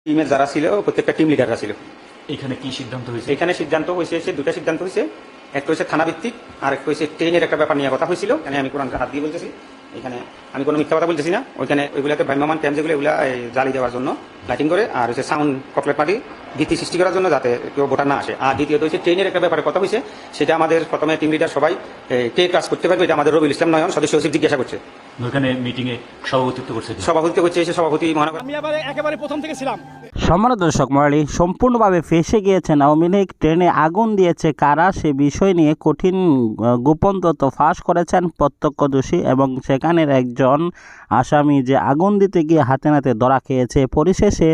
টিমের যারা ছিল প্রত্যেকটা টিম লিডাররা ছিল। এখানে কি সিদ্ধান্ত হয়েছে? এখানে সিদ্ধান্ত হয়েছে দুটা সিদ্ধান্ত হয়েছে, একটা হচ্ছে থানা ভিত্তিক আর একটা হচ্ছে ট্রেনের একটা ব্যাপার নিয়ে কথা হয়েছিল। এখানে আমি কোরআনকে হাত দিয়ে বলতেছি, এখানে আমি কোনো মিথ্যা কথা বলতেছি না। ওইখানে ওইগুলোতে ভ্রাম্যমান ক্যাম্প যেগুলো এগুলো জ্বালিয়ে দেওয়ার জন্য লাইটিং করে, আর হচ্ছে সাউন্ড ককলেট পার্টি ভীতি সৃষ্টি করার জন্য যাতে কেউ ভোটার না আসে। আর দ্বিতীয়ত হচ্ছে ট্রেনের একটা ব্যাপারে কথা হয়েছে, সেটা আমাদের প্রথমে টিম লিডার সবাই কে কাজ করতে পারবে এটা আমাদের রবিউল ইসলাম নয়ন সদস্য সচিব জিজ্ঞাসা করছে। ওখানে মিটিং এ সভাপতিত্ব করছে সভাপতিত্ব করছে এসে সভাপতি মহানগর। আমি একেবারে প্রথম থেকে ছিলাম। সম্মানিত দর্শক মণ্ডলী, সম্পূর্ণভাবে ফেঁসে গিয়েছে আওয়ামী লীগ। ট্রেনে আগুন দিয়েছে কারা, সে বিষয় নিয়ে কঠিন গোপন তথ্য ফাঁস করেছেন প্রত্যক্ষদর্শী এবং সেখানের একজন আসামি যে আগুন দিতে গিয়ে হাতে নাতে ধরা খেয়েছে। পরিশেষে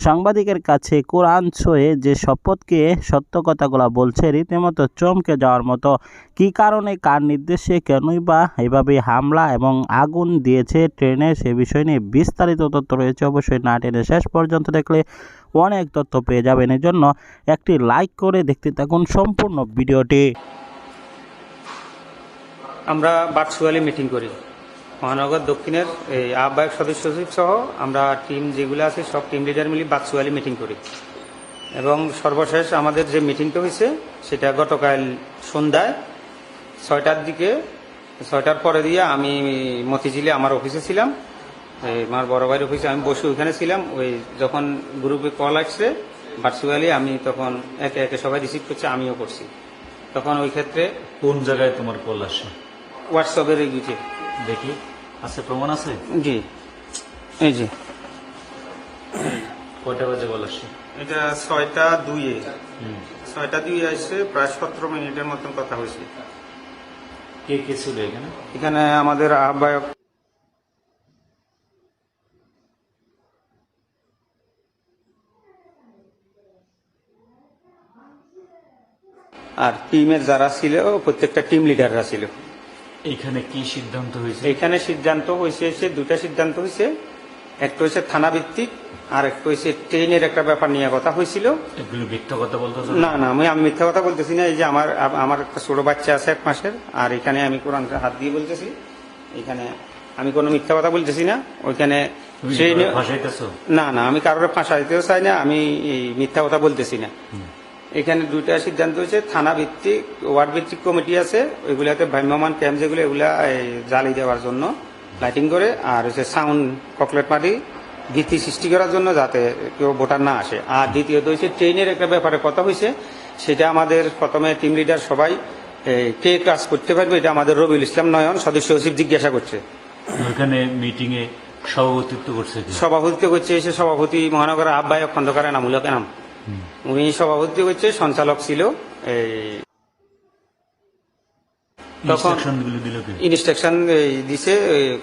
সাংবাদিকের কাছে কোরআন ছুঁয়ে যে শপথকে সত্য কথাগুলো বলছে, রীতিমতো চমকে যাওয়ার মতো। কী কারণে, কার নির্দেশে, কেনই বা এভাবে হামলা এবং আগুন দিয়েছে ট্রেনে, সে বিষয় নিয়ে বিস্তারিত তথ্য রয়েছে। অবশ্যই না টেনে শেষ পর্যন্ত দেখলে অনেক তথ্য পেয়ে যাবেন। এর জন্য একটি লাইক করে দেখতে থাকুন সম্পূর্ণ ভিডিওটি। আমরা ভার্চুয়ালি মিটিং করি মহানগর দক্ষিণের এই আহ্বায়ক সদস্য সচিব সহ আমরা টিম যেগুলো আছে সব টিম লিডার মিলে ভার্চুয়ালি মিটিং করি। এবং সর্বশেষ আমাদের যে মিটিংটা হয়েছে সেটা গতকাল সন্ধ্যায় 6টার দিকে, 6টার পরে দিয়ে আমি মতিঝিলে আমার অফিসে ছিলাম, আমার বড় ভাইয়ের অফিসে আমি বসে ওইখানে ছিলাম। ওই যখন গ্রুপে কল আসছে ভার্চুয়ালি আমি তখন একে একে সবাই রিসিভ করছে, আমিও করছি। তখন ওই ক্ষেত্রে কোন জায়গায় তোমার কল আসে? হোয়াটসঅ্যাপের এই গুছে দেখি আছে, প্রমাণ আছে? জি এই জি কয়টা বাজে কল আসে? এটা 6টা 2-এ 6টা 2-এ আসছে, প্রায় 17 মিনিটের মতন কথা হয়েছে। কে কে ছিল এখানে? এখানে আমাদের আহ্বায়ক আর টিমের যারা ছিল প্রত্যেকটা টিম লিডাররা ছিল। এখানে কি সিদ্ধান্ত হয়েছে? এখানে সিদ্ধান্ত হয়েছে দুটা সিদ্ধান্ত হয়েছে, একটা হচ্ছে থানা ভিত্তিক আর একটা হচ্ছে ট্রেনের একটা ব্যাপার নিয়ে কথা হয়েছিল। এগুলো মিথ্যা কথা বলতেছো? না না, আমি মিথ্যা কথা বলতেছি না। এই যে আমার একটা ছোট বাচ্চা আছে 1 মাসের, আর এখানে আমি কোরআনকে হাত দিয়ে বলতেছি, এখানে আমি কোনো মিথ্যা কথা বলতেছি না। ওইখানে ফাঁসাইতেছো? না না, আমি কারোর ফাঁসাইতেও চাই না, আমি মিথ্যা কথা বলতেছি না। এখানে দুইটা সিদ্ধান্ত হয়েছে, থানা ভিত্তিক ওয়ার্ড ভিত্তিক কমিটি আছে, ওইগুলাতে ভ্রাম্যমান ক্যাম্প যেগুলো এগুলা জ্বালিয়ে দেওয়ার জন্য লাইটিং করে, আর হচ্ছে সাউন্ড ককলেট পার্টি ভীতি সৃষ্টি করার জন্য যাতে কেউ ভোটার না আসে। আর দ্বিতীয়ত হচ্ছে ট্রেনের একটা ব্যাপারে কথা হয়েছে, সেটা আমাদের প্রথমে টিম লিডার সবাই কে কাজ করতে পারবে এটা আমাদের রবিউল ইসলাম নয়ন সদস্য সচিব জিজ্ঞাসা করছে। ওখানে মিটিং এ সভাপতিত্ব করছে সভাপতিত্ব করছে এসে সভাপতি মহানগরের আহ্বায়ক খন্দকার এনামুল হক এনাম, উনি সভাপতি হচ্ছে, সঞ্চালক ছিল। তখন ইনস্ট্রাকশন দিছে,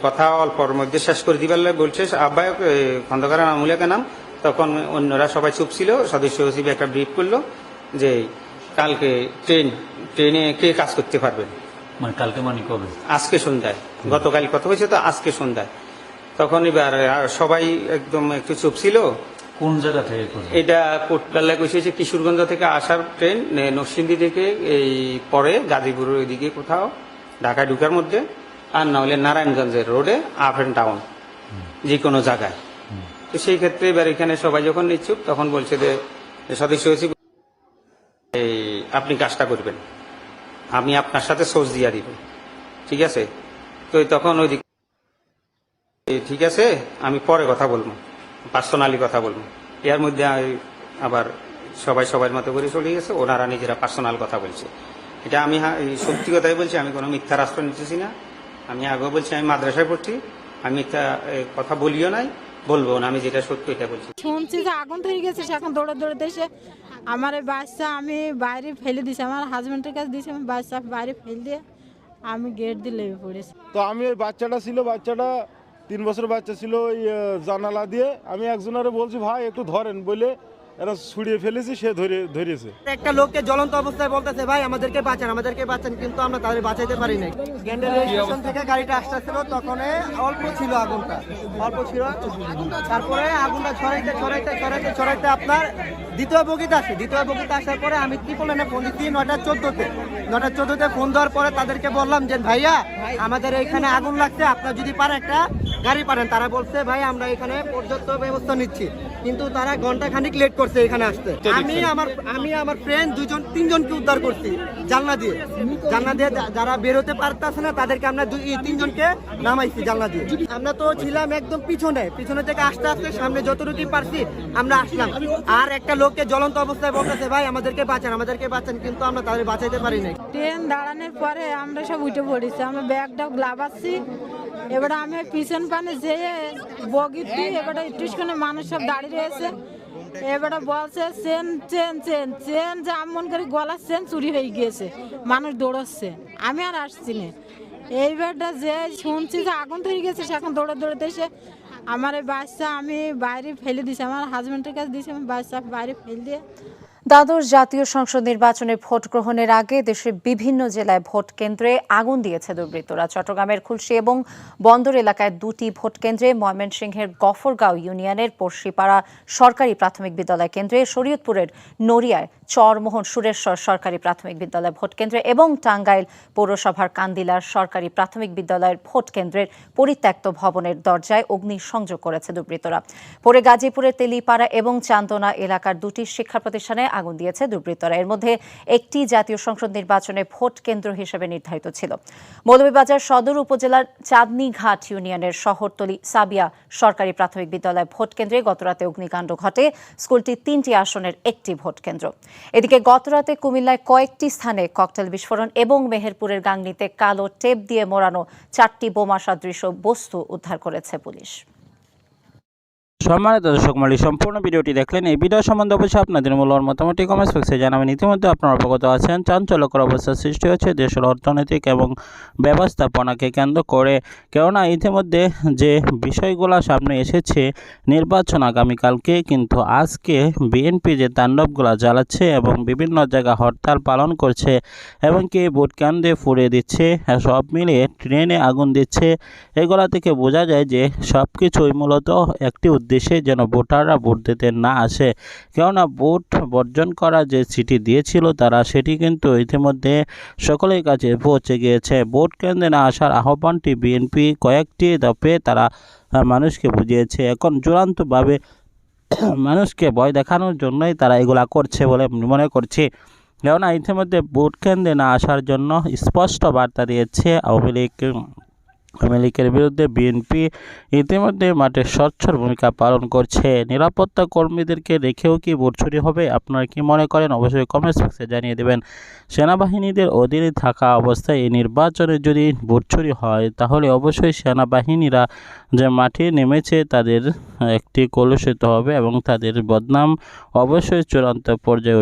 কথা অল্পর মধ্যে শেষ করে দিবার বলছে আহ্বায়ক খন্দকার এনামুল হক এনাম। তখন অন্যরা সবাই চুপ ছিল, সদস্য সচিব একটা ব্রিফ করলো যে কালকে ট্রেনে কে কাজ করতে পারবেন। মানে কালকে মানে কবে? আজকে সন্ধ্যায়, গতকাল কথা হয়েছে তো আজকে সন্ধ্যায়। তখন এবার সবাই একদম একটু চুপ ছিল। কোন জায়গা থেকে? এটা কোটকাল্লায় কইছে কিশোরগঞ্জ থেকে আসার ট্রেন, নরসিংদী থেকে এই পরে গাজীপুরের দিকে কোথাও ঢাকায় ঢুকার মধ্যে, আর না হলে নারায়ণগঞ্জের রোডে আপ অ্যান্ড ডাউন যে কোনো জায়গায়। তো সেই ক্ষেত্রে এবার এখানে সবাই যখন নিচ্ছুক তখন বলছে যে সদস্য সচিব এই আপনি কাজটা করবেন, আমি আপনার সাথে সোর্স দিয়ে দিব, ঠিক আছে? তো তখন ওই দিকে ঠিক আছে আমি পরে কথা বলবো, পার্সোনালি কথা বলবো। এর মধ্যে আবার সবাই সবার মতো করে চলে গেছে, ওনারা নিজেরা পার্সোনাল কথা বলছে। এটা আমি সত্যি কথাই বলছি, আমি কোনো মিথ্যা রাষ্ট্র নিতেছি না। আমি আগেও বলছি আমি মাদ্রাসায় পড়ছি, আমি মিথ্যা কথা বলিও নাই, বলবো না, আমি যেটা সত্য এটা বলছি। শুনছি যে আগুন ধরে গেছে, এখন দৌড়ে দৌড়ে এসে আমার এই বাচ্চা আমি বাইরে ফেলে দিছি, আমার হাজবেন্ডের কাছে দিয়েছি, আমি বাচ্চা বাইরে ফেলে দিয়ে আমি গেট দিয়ে লেগে পড়েছি। তো আমি ওই বাচ্চাটা 3 বছর বাচ্চা ছিল, ওই জানালা দিয়ে আমি একজনের বলছি ভাই একটু ধরেন বলে এরা ছুড়িয়ে ফেলেছি, সে ধরেছে। একটা লোককে জ্বলন্ত অবস্থায় বলতেছে ভাই আমাদেরকে বাঁচান, কিন্তু আমরা তাদের বাঁচাইতে পারি নাই। গ্যান্ডেল স্টেশন থেকে গাড়িটা আসতেছিল, তখন অল্প ছিল আগুনটা, অল্প ছিল। তারপরে আগুনটা ছড়াইতে আপনার দ্বিতীয় বগিতে আসার পরে আমি ট্রিপল লাইনে ফোন দিচ্ছি 9টা 14 ফোন দেওয়ার পরে তাদেরকে বললাম যে ভাইয়া আমাদের এখানে আগুন লাগছে, আপনার যদি পারেন একটা গাড়ি পারেন। তারা বলছে ভাই আমরা এখানে পর্যাপ্ত ব্যবস্থা নিচ্ছি, কিন্তু তারা ঘন্টা খানিক লেট করছে এখানে আসতে। আমি আমার ফ্রেন্ড তিনজনকে উদ্ধার করছি জানলা দিয়ে যারা বেরোতে পারতেছে না তাদেরকে আমরা তিনজনকে নামাইছি জানলা দিয়ে। আমরা তো ছিলাম একদম পিছনে থেকে আস্তে আস্তে সামনে যতটুকু পারছি আমরা আসলাম। আর একটা লোককে জ্বলন্ত অবস্থায় বলতেছে ভাই আমাদেরকে বাঁচান, কিন্তু আমরা তাদের বাঁচাইতে পারি নাই। ট্রেন দাঁড়ানোর পরে আমরা সব উঠে পড়েছি, আমরা ব্যাগটা লাভাচ্ছি। এবারে আমি পিছন পানে যেয়ে বগিতে এবারে স্টেশনে মানুষ সব দাঁড়িয়ে রয়েছে। এবারে বলছে চেন যে এমন করে গলার চেন চুরি হয়ে গিয়েছে, মানুষ দৌড়চ্ছে। আমি আর আসছি না। এইবারটা যে শুনছি যে আগুন ধরে গেছে, সেখানে দৌড়ে এসে আমার এই বাচ্চা আমি বাইরে ফেলে দিয়েছি, আমার হাজব্যান্ডের কাছে দিয়েছি, আমার বাচ্চা বাইরে ফেলে দিয়ে। দ্বাদশ জাতীয় সংসদ নির্বাচনে ভোট গ্রহণের আগে দেশের বিভিন্ন জেলায় ভোট কেন্দ্রে আগুন দিয়েছে দুর্বৃত্তরা। চট্টগ্রামের খুলশী এবং বন্দর এলাকায় 2টি ভোট কেন্দ্রে, ময়মনসিংহের গফরগাঁও ইউনিয়নের পড়শিপাড়া সরকারি প্রাথমিক বিদ্যালয় কেন্দ্রে, শরীয়তপুরের নড়িয়ায় চরমোহন সুরেশ্বর সরকারি প্রাথমিক বিদ্যালয় ভোট কেন্দ্রে এবং টাঙ্গাইল পৌরসভার কান্দিলার সরকারি প্রাথমিক বিদ্যালয়ের ভোট কেন্দ্রের পরিত্যক্ত ভবনের দরজায় অগ্নিসংযোগ করেছে দুর্বৃত্তরা। পরে গাজীপুরের তেলিপাড়া এবং চান্দনা এলাকার 2টি শিক্ষা প্রতিষ্ঠানে আগুন দিয়েছে দুর্বৃত্তরা। এর মধ্যে একটি জাতীয় সংসদ নির্বাচনে ভোট কেন্দ্র হিসেবে নির্ধারিত ছিল। মৌলভীবাজার সদর উপজেলার চাঁদনীঘাট ইউনিয়নের শহরতলি সাবিয়া সরকারি প্রাথমিক বিদ্যালয় ভোট কেন্দ্রে গতরাতে অগ্নিকাণ্ড ঘটে। স্কুলটি 3টি আসনের একটি ভোট কেন্দ্র। এদিকে গতরাতে কুমিল্লায় কয়েকটি স্থানে ককটেল বিস্ফোরণ এবং মেহেরপুরের গাংনীতে কালো টেপ দিয়ে মোড়ানো 4টি বোমা সদৃশ বস্তু উদ্ধার করেছে পুলিশ। সম্মানিত দর্শক মণ্ডলী, সম্পূর্ণ ভিডিওটি দেখলেন। এই ভিডিও সম্বন্ধে অবশ্যই আপনাদের মূল্যবান মতামত কমেন্ট বক্সে জানাবেন। ইতিমধ্যে আপনারা অবগত আছেন, চাঞ্চল্যকর অবস্থার সৃষ্টি হচ্ছে দেশের অর্থনৈতিক এবং ব্যবস্থাপনাকে কেন্দ্র করে। কেননা ইতিমধ্যে যে বিষয়গুলো সামনে এসেছে, নির্বাচন আগামীকালকে, কিন্তু আজকে বিএনপি যে তাণ্ডবগুলো চালাচ্ছে এবং বিভিন্ন জায়গা হরতাল পালন করছে এবং কি ভোট কেন্দ্রে ফুরিয়ে দিচ্ছে, সব মিলিয়ে ট্রেনে আগুন দিচ্ছে, এগুলা থেকে বোঝা যায় যে সব কিছুই মূলত একটি উদ্দেশ্যে, যেন ভোটাররা ভোট দিতে না আসে। কেননা ভোট বর্জন করা যে চিঠি দিয়েছিল তারা, সেটি কিন্তু ইতিমধ্যে সকলের কাছে পৌঁছে গিয়েছে। ভোট কেন্দ্রে না আসার আহ্বানটি বিএনপি কয়েকটি দফে তারা মানুষকে বুঝিয়েছে। এখন চূড়ান্তভাবে মানুষকে ভয় দেখানোর জন্যই তারা এগুলা করছে বলে মনে করছি। কেননা ইতিমধ্যে ভোট কেন্দ্রে না আসার জন্য স্পষ্ট বার্তা দিয়েছে আওয়ামী লীগের বিরুদ্ধে বিএনপি ইতিমধ্যে মাঠে স্বচ্ছর ভূমিকা পালন করছে। নিরাপত্তা কর্মীদেরকে রেখেও কি ভোট চুরি হবে? আপনারা কি মনে করেন? অবশ্যই কমেন্টস বক্সে জানিয়ে দেবেন। সেনাবাহিনীদের অধীনে থাকা অবস্থায় এই নির্বাচনে যদি ভোট চুরি হয়, তাহলে অবশ্যই সেনাবাহিনীরা যে মাঠে নেমেছে তাদের একটি কলুষিত হবে এবং তাদের বদনাম অবশ্যই চূড়ান্ত পর্যায়ে